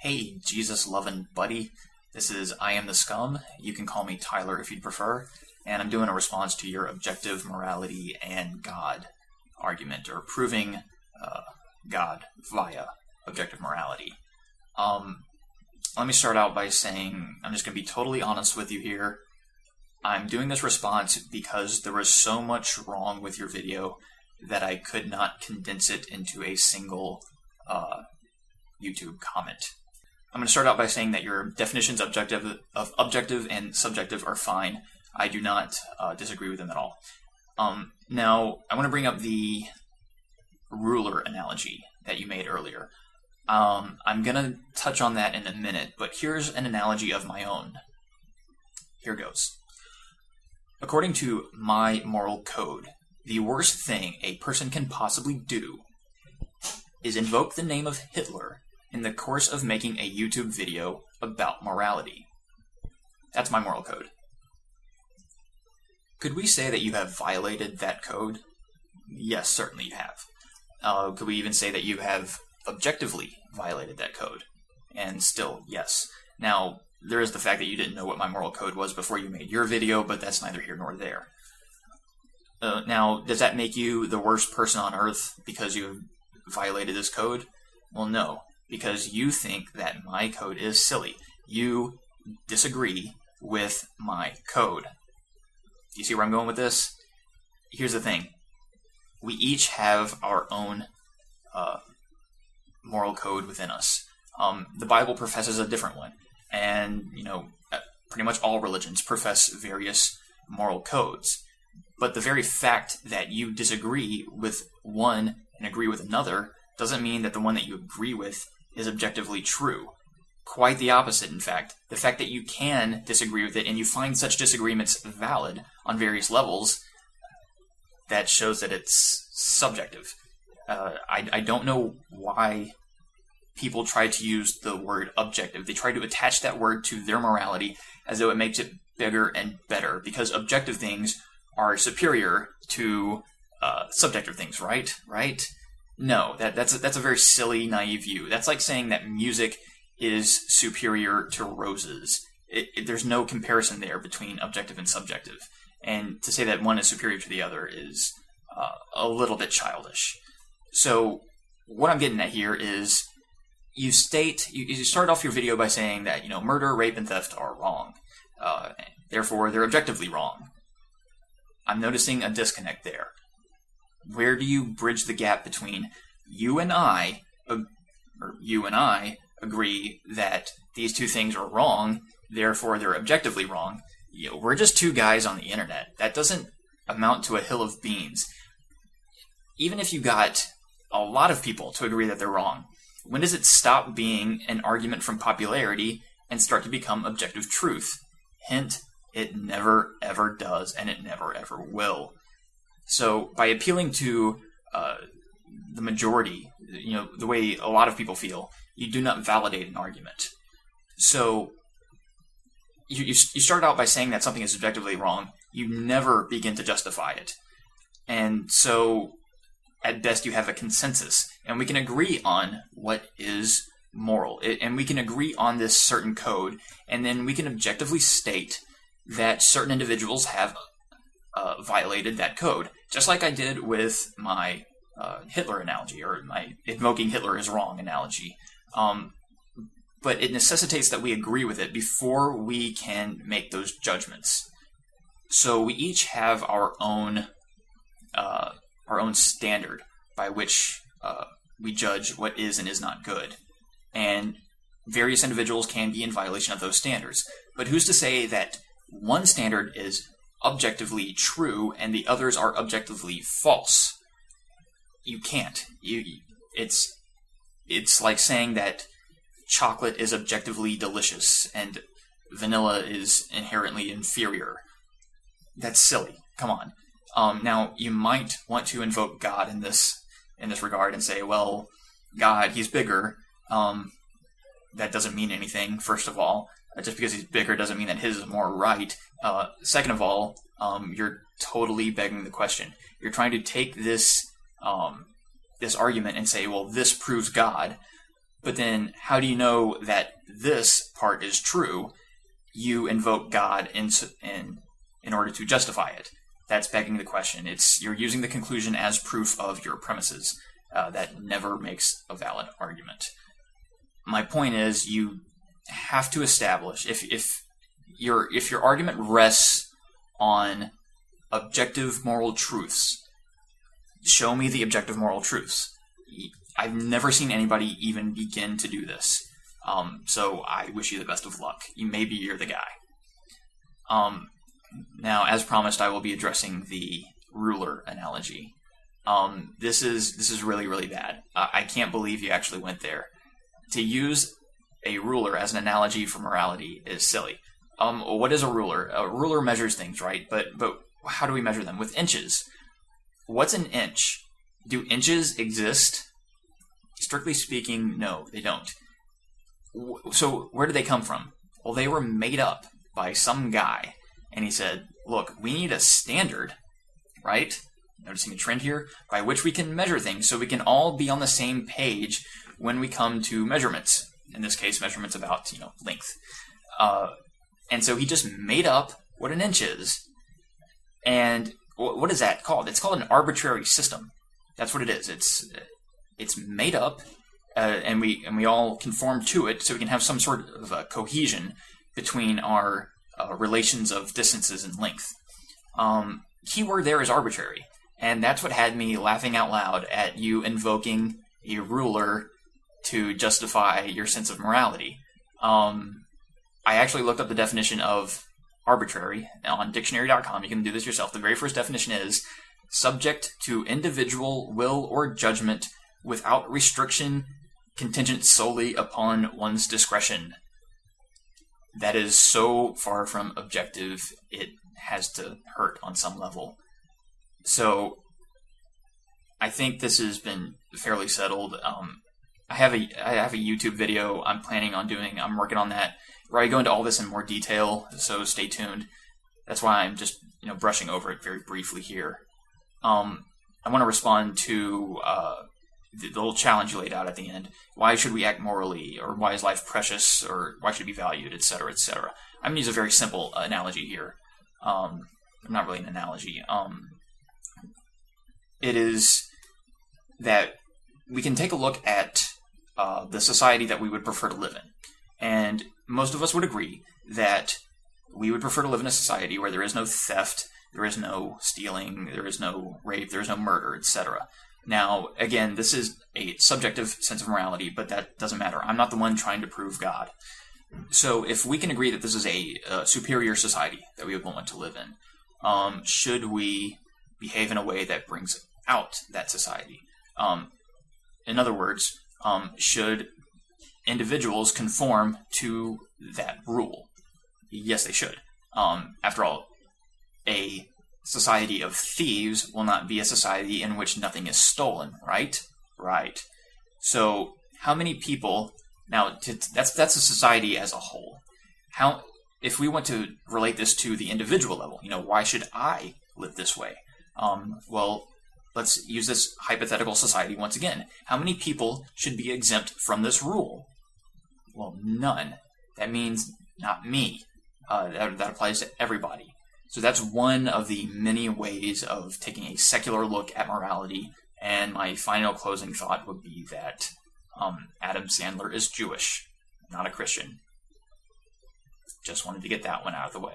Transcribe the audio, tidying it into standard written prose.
Hey, JesusLovinBuddy. This is I Am the Scum. You can call me Tyler if you'd prefer. And I'm doing a response to your objective morality and God argument, or proving God via objective morality. Let me start out by saying I'm just going to be totally honest with you here. I'm doing this response because there was so much wrong with your video that I could not condense it into a single YouTube comment. I'm going to start out by saying that your definitions of objective and subjective are fine. I do not disagree with them at all. Now, I want to bring up the ruler analogy that you made earlier. I'm going to touch on that in a minute, but here's an analogy of my own. Here goes. According to my moral code, the worst thing a person can possibly do is invoke the name of Hitler in the course of making a YouTube video about morality. That's my moral code. Could we say that you have violated that code? Yes, certainly you have. Could we even say that you have objectively violated that code? And still, yes. Now, there is the fact that you didn't know what my moral code was before you made your video, but that's neither here nor there. Now, does that make you the worst person on earth because you violated this code? Well, no, because you think that my code is silly. You disagree with my code. Do you see where I'm going with this? Here's the thing. We each have our own moral code within us. The Bible professes a different one. And, pretty much all religions profess various moral codes. But the very fact that you disagree with one and agree with another doesn't mean that the one that you agree with is objectively true. Quite the opposite, in fact. The fact that you can disagree with it and you find such disagreements valid on various levels, that shows that it's subjective. I don't know why people try to use the word objective. They try to attach that word to their morality as though it makes it bigger and better, because objective things are superior to subjective things, right? No, that's a very silly, naive view. That's like saying that music is superior to roses. There's no comparison there between objective and subjective. And to say that one is superior to the other is a little bit childish. So what I'm getting at here is you start off your video by saying that murder, rape, and theft are wrong. Therefore, they're objectively wrong. I'm noticing a disconnect there. Where do you bridge the gap between you and I agree that these two things are wrong, therefore they're objectively wrong? We're just two guys on the internet. That doesn't amount to a hill of beans. Even if you got a lot of people to agree that they're wrong, when does it stop being an argument from popularity and start to become objective truth? Hint, it never ever does, and it never ever will. So by appealing to the majority, the way a lot of people feel, you do not validate an argument. So you start out by saying that something is objectively wrong. You never begin to justify it. And so at best you have a consensus, and we can agree on what is moral, and we can agree on this certain code, and then we can objectively state that certain individuals have violated that code, just like I did with my Hitler analogy, or my invoking Hitler is wrong analogy. But it necessitates that we agree with it before we can make those judgments. So we each have our own standard by which we judge what is and is not good. And various individuals can be in violation of those standards. But who's to say that one standard is objectively true and the others are objectively false? You can't. It's like saying that chocolate is objectively delicious and vanilla is inherently inferior. That's silly. Come on. Now, you might want to invoke God in this regard and say, well, God, he's bigger. That doesn't mean anything, first of all. Just because he's bigger doesn't mean that his is more right. Second of all, you're totally begging the question. You're trying to take this argument and say, well, this proves God. But then how do you know that this part is true? You invoke God in order to justify it. That's begging the question. You're using the conclusion as proof of your premises. That never makes a valid argument. My point is, you have to establish, if your argument rests on objective moral truths, show me the objective moral truths. I've never seen anybody even begin to do this. So I wish you the best of luck. Maybe you're the guy. Now, as promised, I will be addressing the ruler analogy. This is really, really bad. I can't believe you actually went there. To use a ruler as an analogy for morality is silly. What is a ruler? A ruler measures things, right? But how do we measure them? With inches. What's an inch? Do inches exist? Strictly speaking, no, they don't. So where did they come from? Well, they were made up by some guy. And he said, look, we need a standard, right? Noticing a trend here, by which we can measure things so we can all be on the same page when we come to measurements. In this case, measurements about, length. And so he just made up what an inch is. And what is that called? It's called an arbitrary system. That's what it is. It's made up, and we all conform to it so we can have some sort of cohesion between our relations of distances and length. Keyword there is arbitrary. And that's what had me laughing out loud at you invoking a ruler to justify your sense of morality. I actually looked up the definition of arbitrary on dictionary.com. You can do this yourself. The very first definition is subject to individual will or judgment without restriction, contingent solely upon one's discretion. That is so far from objective, it has to hurt on some level. So I think this has been fairly settled. I have a YouTube video I'm planning on doing. I'm working on that, where I go into all this in more detail, so stay tuned. That's why I'm just brushing over it very briefly here. I want to respond to the little challenge you laid out at the end. Why should we act morally, or why is life precious, or why should it be valued, etc., etc. I'm going to use a very simple analogy here. Not really an analogy. It is that we can take a look at the society that we would prefer to live in. And most of us would agree that we would prefer to live in a society where there is no theft, there is no stealing, there is no rape, there is no murder, etc. Now, again, this is a subjective sense of morality, but that doesn't matter. I'm not the one trying to prove God. So if we can agree that this is a superior society that we would want to live in, should we behave in a way that brings out that society? In other words, should individuals conform to that rule? Yes, they should. After all, a society of thieves will not be a society in which nothing is stolen, right? Right. So how many people... Now, that's a society as a whole. If we want to relate this to the individual level, why should I live this way? Well, let's use this hypothetical society once again. How many people should be exempt from this rule? Well, none. That means not me. That applies to everybody. So that's one of the many ways of taking a secular look at morality. And my final closing thought would be that Adam Sandler is Jewish, not a Christian. Just wanted to get that one out of the way.